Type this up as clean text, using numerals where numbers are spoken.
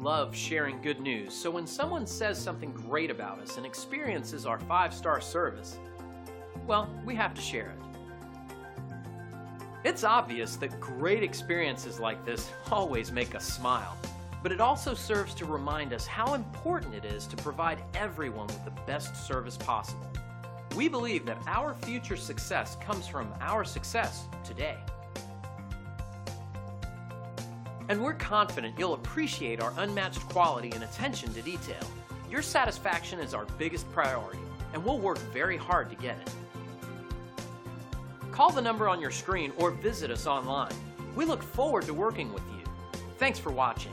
love sharing good news, so when someone says something great about us and experiences our 5-star service, well, we have to share it. It's obvious that great experiences like this always make us smile, but it also serves to remind us how important it is to provide everyone with the best service possible. We believe that our future success comes from our success today. And we're confident you'll appreciate our unmatched quality and attention to detail. Your satisfaction is our biggest priority, and we'll work very hard to get it. Call the number on your screen or visit us online. We look forward to working with you. Thanks for watching.